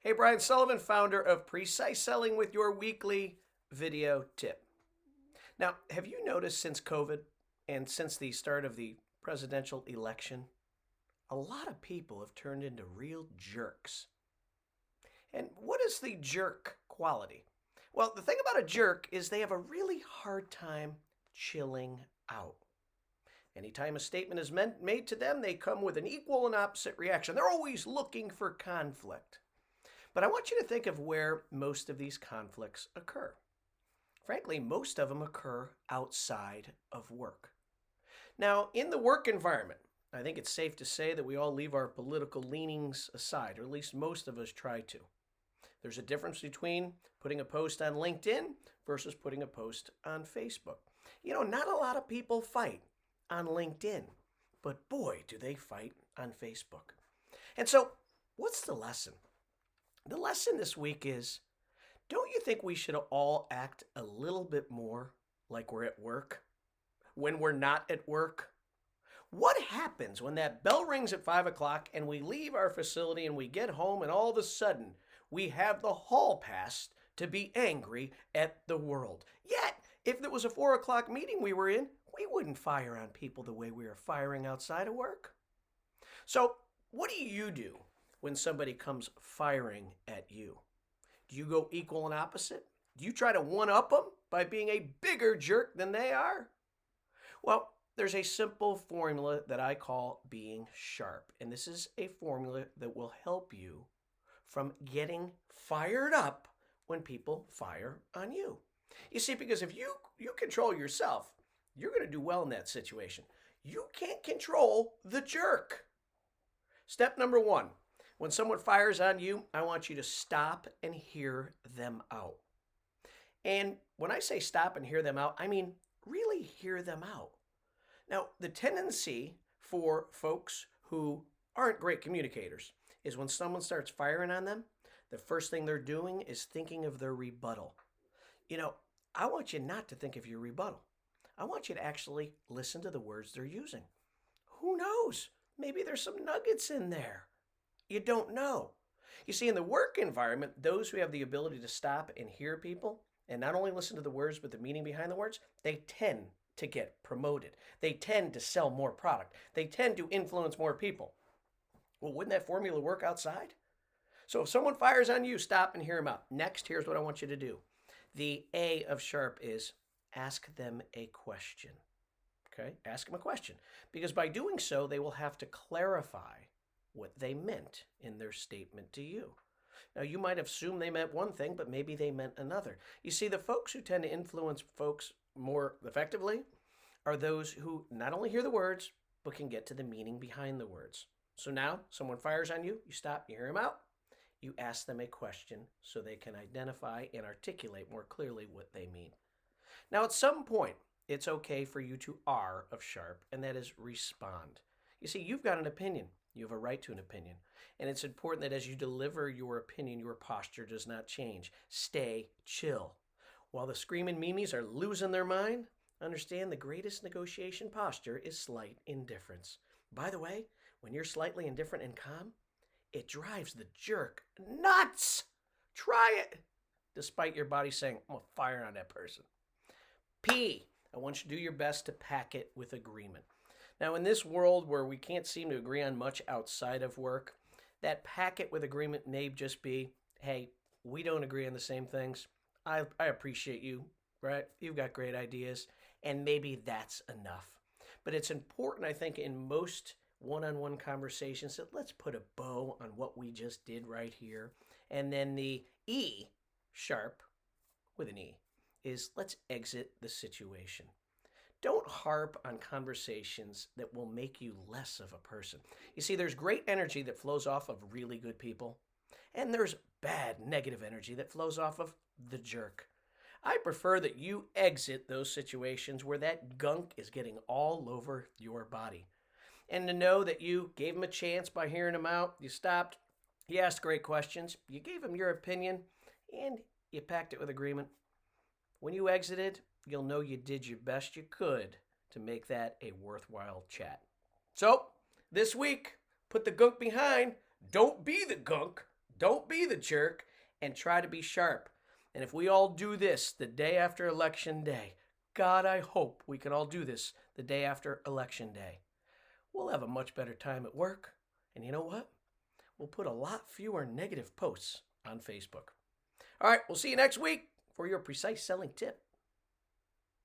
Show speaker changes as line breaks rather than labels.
Hey, Brian Sullivan, founder of Precise Selling with your weekly video tip. Now, have you noticed since COVID and since the start of the presidential election, a lot of people have turned into real jerks? And what is the jerk quality? Well, the thing about a jerk is they have a really hard time chilling out. Anytime a statement is made to them, they come with an equal and opposite reaction. They're always looking for conflict. But I want you to think of where most of these conflicts occur. Frankly, most of them occur outside of work. Now, in the work environment, I think it's safe to say that we all leave our political leanings aside, or at least most of us try to. There's a difference between putting a post on LinkedIn versus putting a post on Facebook. Not a lot of people fight on LinkedIn, but boy, do they fight on Facebook. And so, what's the lesson? The lesson this week is, don't you think we should all act a little bit more like we're at work when we're not at work? What happens when that bell rings at 5 o'clock and we leave our facility and we get home and all of a sudden we have the hall pass to be angry at the world? Yet, if it was a 4 o'clock meeting we were in, we wouldn't fire on people the way we are firing outside of work. So, what do when somebody comes firing at you? Do you go equal and opposite? Do you try to one-up them by being a bigger jerk than they are? Well, there's a simple formula that I call being sharp. And this is a formula that will help you from getting fired up when people fire on you. You see, because if you control yourself, you're going to do well in that situation. You can't control the jerk. Step number 1. When someone fires on you, I want you to stop and hear them out. And when I say stop and hear them out, I mean really hear them out. Now, the tendency for folks who aren't great communicators is when someone starts firing on them, the first thing they're doing is thinking of their rebuttal. I want you not to think of your rebuttal. I want you to actually listen to the words they're using. Who knows? Maybe there's some nuggets in there. You don't know. You see, in the work environment, those who have the ability to stop and hear people and not only listen to the words but the meaning behind the words, they tend to get promoted. They tend to sell more product. They tend to influence more people. Well, wouldn't that formula work outside? So if someone fires on you, stop and hear them out. Next, here's what I want you to do. The A of sharp is ask them a question. Okay? Ask them a question. Because by doing so, they will have to clarify what they meant in their statement to you. Now, you might assume they meant one thing, but maybe they meant another. You see, the folks who tend to influence folks more effectively are those who not only hear the words, but can get to the meaning behind the words. So now, someone fires on you, you stop, you hear them out, you ask them a question so they can identify and articulate more clearly what they mean. Now, at some point, it's okay for you to R of sharp, and that is respond. You see, you've got an opinion. You have a right to an opinion. And it's important that as you deliver your opinion, your posture does not change. Stay chill. While the screaming memes are losing their mind, understand the greatest negotiation posture is slight indifference. By the way, when you're slightly indifferent and calm, it drives the jerk nuts. Try it. Despite your body saying, I'm going to fire on that person. P, I want you to do your best to pack it with agreement. Now, in this world where we can't seem to agree on much outside of work, that packet with agreement may just be, hey, we don't agree on the same things. I appreciate you, right? You've got great ideas, and maybe that's enough. But it's important, I think, in most one-on-one conversations that let's put a bow on what we just did right here. And then the E, sharp, with an E, is let's exit the situation. Don't harp on conversations that will make you less of a person. You see, there's great energy that flows off of really good people, and there's bad negative energy that flows off of the jerk. I prefer that you exit those situations where that gunk is getting all over your body. And to know that you gave him a chance by hearing him out, you stopped, you asked great questions, you gave him your opinion, and you packed it with agreement. When you exited, you'll know you did your best you could to make that a worthwhile chat. So, this week, put the gunk behind. Don't be the gunk. Don't be the jerk and try to be sharp. And if we all do this the day after Election Day, God, I hope we can all do this the day after Election Day. We'll have a much better time at work. And you know what? We'll put a lot fewer negative posts on Facebook. All right, we'll see you next week for your precise selling tip.